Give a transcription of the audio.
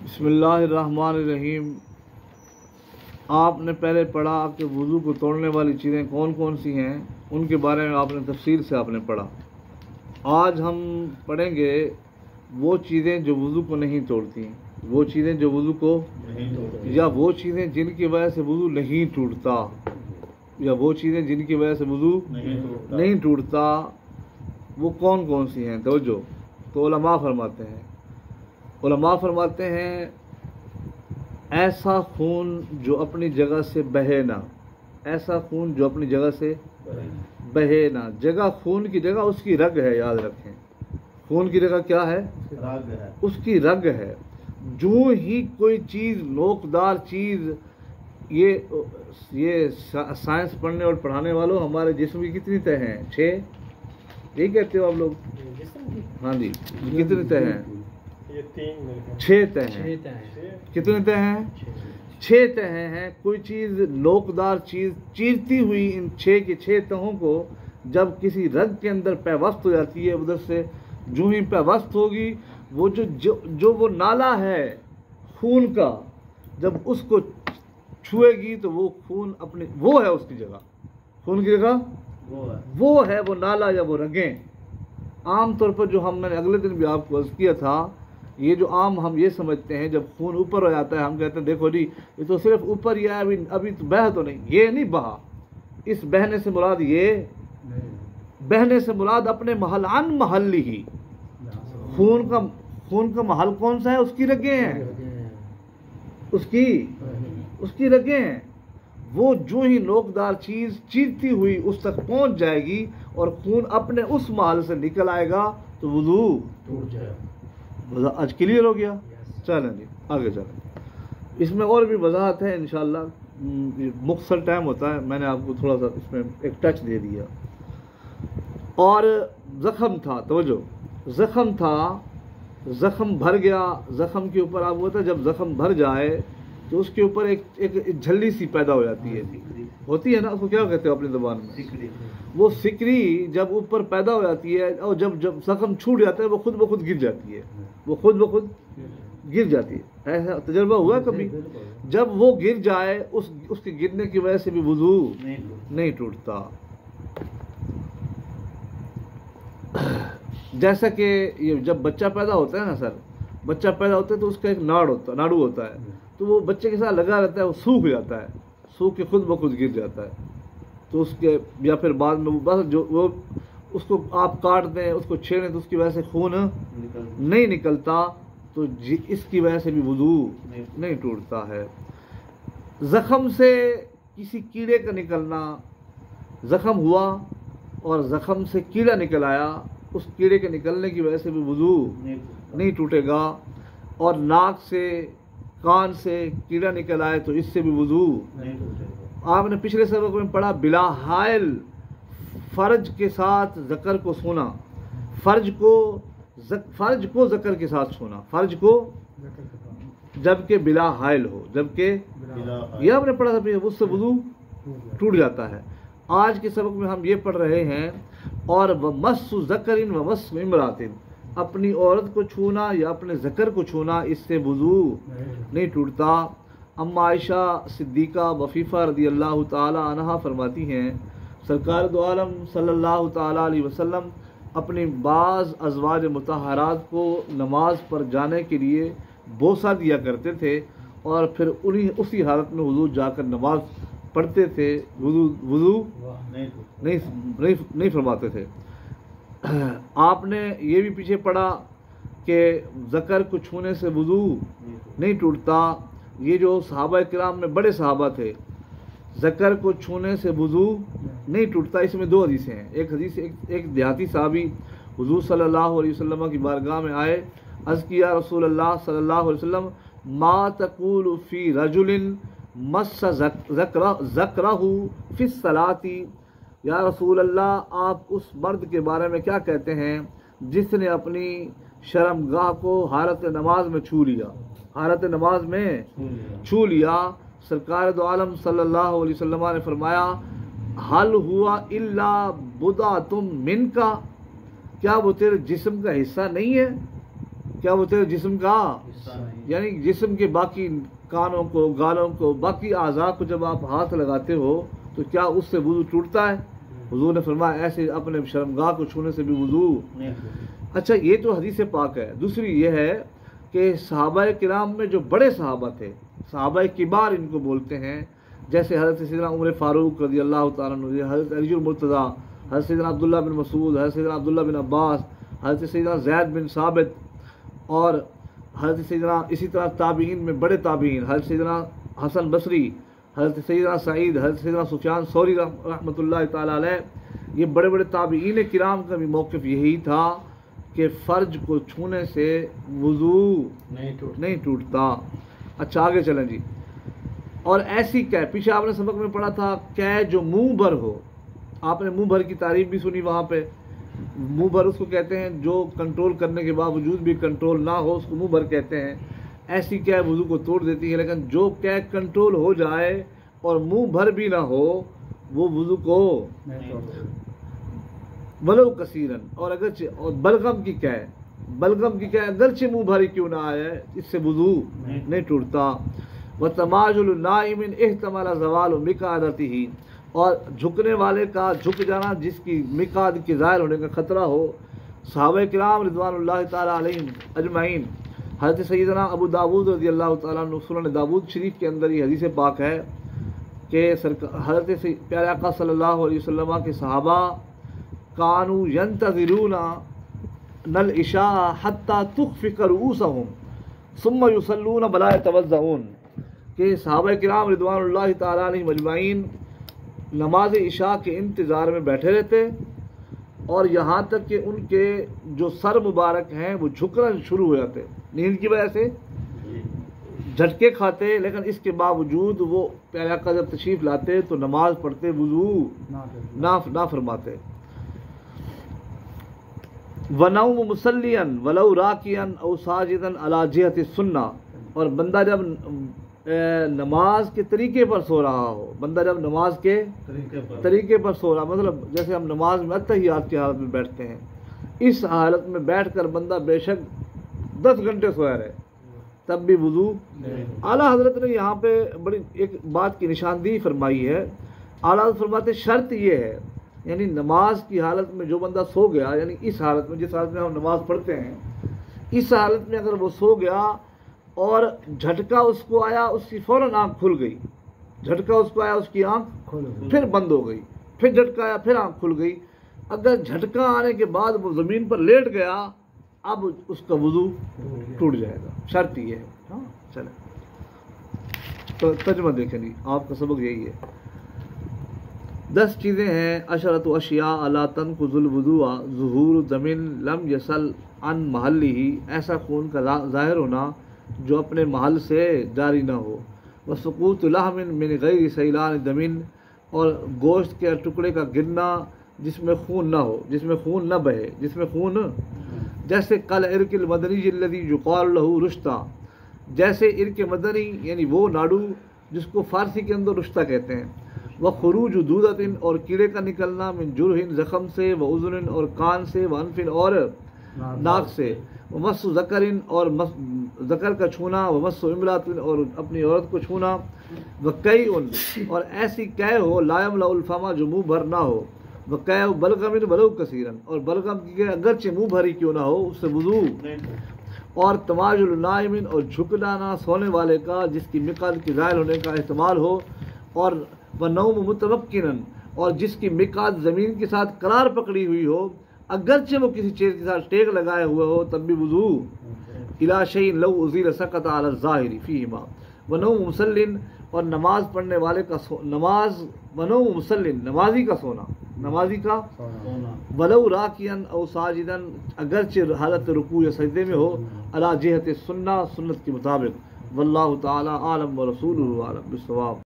بسم اللہ الرحمن الرحیم۔ آپ نے پہلے پڑھا کہ وضو کو توڑنے والی چیزیں کون کون سی ہیں، ان کے بارے میں آپ نے تفصیل سے آپ نے پڑھا۔ آج ہم پڑھیں گے وہ چیزیں جو وضو کو نہیں توڑتی، وہ چیزیں جو وضو کو یا وہ چیزیں جن کی وجہ سے وضو نہیں ٹوٹتا، یا وہ چیزیں جن کی وجہ سے وضو نہیں ٹوٹتا، وہ کون کون سی ہیں؟ توجہ۔ تو علماء فرماتے ہیں ایسا خون جو اپنی جگہ سے بہے نہ، ایسا خون جو اپنی جگہ سے بہے نہ۔ جگہ خون کی جگہ اس کی رگ ہے، یاد رکھیں، خون کی جگہ کیا ہے؟ اس کی رگ ہے۔ جو ہی کوئی چیز، نوکدار چیز، یہ سائنس پڑھنے اور پڑھانے والوں، ہمارے جسم کی کتنی تہ ہیں؟ 6، یہی کہتے ہو آپ لوگ؟ ہاں جی، کتنی تہ ہیں؟ 6 تہ ہیں۔ کتنے تہ ہیں؟ 6 تہ ہیں۔ کوئی چیز، نوکدار چیز چیرتی ہوئی ان 6 کی 6 تہوں کو جب کسی رگ کے اندر پیوست ہو جاتی ہے، ادھر سے جو ہی پیوست ہوگی، وہ جو وہ نالا ہے خون کا، جب اس کو چھوئے گی تو وہ خون اپنی، وہ ہے اس کی جگہ، خون کی جگہ وہ ہے، وہ نالا یا وہ رگیں۔ عام طور پر جو میں نے اگلے دن بھی آپ کو عرض کیا تھا، یہ جو عام ہم یہ سمجھتے ہیں جب خون اوپر ہو جاتا ہے، ہم کہتے ہیں دیکھو جی یہ تو صرف اوپر ہی ہے، ابھی تو بہہ تو نہیں۔ یہ نہیں بہا، اس بہنے سے مراد بہنے سے مراد اپنے محل عن محلی ہی، خون کا محل کون سا ہے؟ اس کی رگیں ہیں، اس کی رگیں ہیں۔ وہ جو ہی نوکدار چیز چیرتی ہوئی اس تک پہنچ جائے گی اور خون اپنے اس محل سے نکل آئے گا تو وضو ٹوٹ جائے گا۔ آج کلیئر ہو گیا؟ چلیں جی آگے چلیں۔ اس میں اور بھی وضاحت ہے انشاءاللہ، مختصر ٹائم ہوتا ہے، میں نے آپ کو تھوڑا سا اس میں ایک ٹچ دے دیا۔ اور زخم تھا، توجہ، زخم تھا، زخم بھر گیا۔ زخم کے اوپر آپ ہوتا ہے جب زخم بھر جائے تو اس کے اوپر ایک جھلی سی پیدا ہو جاتی ہے، ہوتی ہے نا، اس کو کیا کہتے ہو اپنی زبان میں؟ وہ سکری جب اوپر پیدا ہو جاتی ہے اور جب زخم چھوٹ جاتا ہے وہ خود بخود گر جاتی ہے، وہ خود بخود گر جاتی ہے۔ ایسا تجربہ ہوا کبھی؟ جب وہ گر جائے، اس کے گرنے کی وجہ سے بھی وضو نہیں ٹوٹتا۔ جیسا کہ یہ جب بچہ پیدا ہوتا ہے نا سر، بچہ پیدا ہوتا ہے تو اس کا ایک ناڑو ہوتا ہے، تو وہ بچے کے ساتھ لگا رہتا ہے، وہ سوکھ جاتا ہے، سوکھ کے خود بخود گر جاتا ہے، تو اس کے یا پھر بعد میں بس جو وہ اس کو آپ کاٹ دیں، اس کو چھیڑیں تو اس کی وجہ سے خون نہیں نکلتا، تو اس کی وجہ سے بھی وضو نہیں ٹوٹتا ہے۔ زخم سے کسی کیڑے کا نکلنا، زخم ہوا اور زخم سے کیڑا نکل آیا، اس کیڑے کے نکلنے کی وجہ سے بھی وضو نہیں ٹوٹے گا۔ اور ناک سے، کان سے کیڑا نکل آئے تو اس سے بھی وضو نہیں ٹوٹے گا۔ آپ نے پچھلے سبق میں پڑھا بلا حائل فرج کے ساتھ ذکر کو چھونا، فرج کو ذکر کے ساتھ چھونا، فرج کو جبکہ بلا حائل ہو، جبکہ یہ آپ نے پڑھا تھا، اس سے وضو ٹوٹ جاتا ہے۔ آج کے سبق میں ہم یہ پڑھ رہے ہیں اور ومس ذکر ومس امرات، اپنی عورت کو چھونا یا اپنے ذکر کو چھونا، اس سے وضو نہیں ٹوٹتا۔ اما عائشہ صدیقہ وفیفہ رضی اللہ تعالی عنہا فرماتی ہیں سرکار دو عالم صلی اللہ تعالی علیہ وسلم اپنی بعض ازواج مطہرات کو نماز پر جانے کے لیے بوسہ دیا کرتے تھے اور پھر اسی حالت میں حضور جا کر نماز پڑھتے تھے، وضو نہیں فرماتے تھے۔ آپ نے یہ بھی پیچھے پڑھا کہ ذکر کو چھونے سے وضو نہیں ٹوٹتا۔ یہ جو صحابہ کرام میں بڑے صحابہ تھے، ذکر کو چھونے سے وضو نہیں ٹوٹتا۔ اس میں 2 حدیثیں ہیں۔ ایک حدیث، ایک دیہاتی صحابی حضور صلی اللہ علیہ وسلم کی بارگاہ میں آئے، عرض کیا رسول اللہ صلی اللہ علیہ وسلم ما تقول فی رجل مس ذکرہ فی الصلاۃ، یا رسول اللہ آپ اس مرد کے بارے میں کیا کہتے ہیں جس نے اپنی شرمگاہ کو حالت نماز میں چھو لیا، حالت نماز میں چھو لیا۔ سرکار دو عالم صلی اللہ علیہ وسلم نے فرمایا حل ہوا الا بضعۃ منک، کیا وہ تیرے جسم کا حصہ نہیں ہے؟ کیا بولتے ہیں جسم کا، یعنی جسم کے باقی کانوں کو، گالوں کو، باقی اعضاء کو جب آپ ہاتھ لگاتے ہو تو کیا اس سے وضو ٹوٹتا ہے؟ حضور نے فرمایا ایسے اپنے شرمگاہ کو چھونے سے بھی وضو۔ اچھا یہ تو حدیث پاک ہے۔ دوسری یہ ہے کہ صحابہ کرام میں جو بڑے صحابہ تھے، صحابہ کبار ان کو بولتے ہیں، جیسے حضرت سیدنا عمر فاروق رضی اللہ تعالیٰ عنہ، حضرت علی المرتضیٰ، حضرت سیدنا عبداللہ بن مسعود، حضرت سیدنا عبداللہ بن عباس، حضرت سیدنا زید بن ثابت، اور حضرت سیدنا اسی طرح تابعین میں بڑے تابعین، حضرت سیدنا حسن بصری، حضرت سیدنا سعید، حضرت سیدنا سفیان ثوری رحمۃ اللہ تعالیٰ علیہ، یہ بڑے بڑے تابعین کرام کا بھی موقف یہی تھا کہ فرج کو چھونے سے وضو نہیں ٹوٹتا۔ اچھا آگے چلیں جی۔ اور ایسی قے، پیچھے آپ نے سبق میں پڑھا تھا قے جو منہ بھر ہو، آپ نے منہ بھر کی تعریف بھی سنی وہاں پہ۔ منہ بھر اس کو کہتے ہیں جو کنٹرول کرنے کے باوجود بھی کنٹرول نہ ہو، اس کو منہ بھر کہتے ہیں۔ ایسی قے وضو کو توڑ دیتی ہے، لیکن جو قے کنٹرول ہو جائے اور منہ بھر بھی نہ ہو وہ وضو کو ولو کثیرن، اور اگرچہ اور بلغم کی قے، بلغم کی قے اگرچہ منہ بھری کیوں نہ آئے اس سے وضو نہیں ٹوٹتا۔ وتماجل النائم احتمال زوال مقعدتہ، اور جھکنے والے کا جھک جانا جس کی مقعد کے ظاہر ہونے کا خطرہ ہو۔ صحابہ کرام رضوان اللہ تعالیٰ علیہم اجمعین، حضرت سیدنا ابو داود رضی اللہ تعالیٰ عنہ سنن داود شریف کے اندر یہ حدیث پاک ہے کہ حضرت پیارے آقا صلی اللہ علیہ وسلم کے صحابہ کانوا ینتظرون العشاء حتی تخفق رؤوسہم ثم یصلون ولا یتوضؤون، کہ صحابہ کرام رضوان اللہ تعالیٰ علیہ مجمعین نماز عشاء کے انتظار میں بیٹھے رہتے اور یہاں تک کہ ان کے جو سر مبارک ہیں وہ جھکنا شروع ہو جاتے، نیند کی وجہ سے جھٹکے کھاتے، لیکن اس کے باوجود وہ پیارے آقا جب تشریف لاتے تو نماز پڑھتے، وضو نہ فرماتے۔ وَنَوْمُ مُصَلِّيًا وَلَوْ رَاكِعًا أَوْ سَاجِدًا عَلَى جِهَةِ السُنَّةِ، اور بندہ جب نماز کے طریقے پر سو رہا ہو، بندہ جب نماز کے طریقے پر سو رہا، مطلب جیسے ہم نماز میں اتحیات کی حالت میں بیٹھتے ہیں، اس حالت میں بیٹھ کر بندہ بے شک 10 گھنٹے سویا رہے تب بھی وضو۔ اعلیٰ حضرت نے یہاں پہ بڑی ایک بات کی نشاندہی فرمائی ہے۔ اعلیٰ حضرت فرماتے شرط یہ ہے، یعنی نماز کی حالت میں جو بندہ سو گیا، یعنی اس حالت میں جس حالت میں ہم نماز پڑھتے ہیں، اس حالت میں اگر وہ سو گیا اور جھٹکا اس کو آیا، اس کی فوراً آنکھ کھل گئی، جھٹکا اس کو آیا، اس کی آنکھ پھر بند ہو گئی، پھر جھٹکا آیا، پھر آنکھ کھل گئی، اگر جھٹکا آنے کے بعد وہ زمین پر لیٹ گیا اب اس کا وضو ٹوٹ جائے گا، شرط یہ ہے۔ ہاں چلیں تو ترجمہ دیکھیں جی، آپ کا سبق یہی ہے۔ 10 چیزیں ہیں، عشرۃ اشیاء لا تنقض الوضوء، ظہور دم لم یصل عن محلہ، ایسا خون کا ظاہر ہونا جو اپنے محل سے جاری نہ ہو، وسقوط لحم من غیر سیلان دم، اور گوشت کے ٹکڑے کا گرنا جس میں خون نہ ہو، جس میں خون نہ بہے، جس میں خون، جیسے کل عرق المدنی الذی یقال له رشتہ، جیسے عرق مدنی یعنی وہ ناڑو جس کو فارسی کے اندر رشتہ کہتے ہیں، وخروج دودۃ، اور کیڑے کا نکلنا، من جرح زخم سے، واذن اور کان سے، وانف اور ناک سے، ومس ذکر اور ذکر کا چھونا، ومس امرات اور اپنی عورت کو چھونا، وقیء اور ایسی قے ہو، لا یملأ الفم جو منہ بھر نہ ہو، وقیء بلغم ولو کثیرا، اور بلغم کی اگرچہ منہ بھری کیوں نہ ہو اس سے وضو، اور تماجل النائم اور جھک جانا سونے والے کا جس کی مقعد کے ظاہر ہونے کا احتمال ہو، اور ونوم متمکنا، اور جس کی مقعد زمین کے ساتھ قرار پکڑی ہوئی ہو، اگرچہ وہ کسی چیز کے ساتھ ٹیک لگائے ہوئے ہو تب بھی وضو، الی شیء لو ازیل سقط علی الظاہر فیہما، ونوم مسلٍ، اور نماز پڑھنے والے کا نماز، ونوم مسلٍ نمازی کا سونا، نمازی کا ولو راکعا او ساجدا، اگرچہ حالت رکوع یا سجدے میں ہو، علی جہت السنہ، سنت کے مطابق، واللہ تعالی عالم ورسولہ عالم بالصواب۔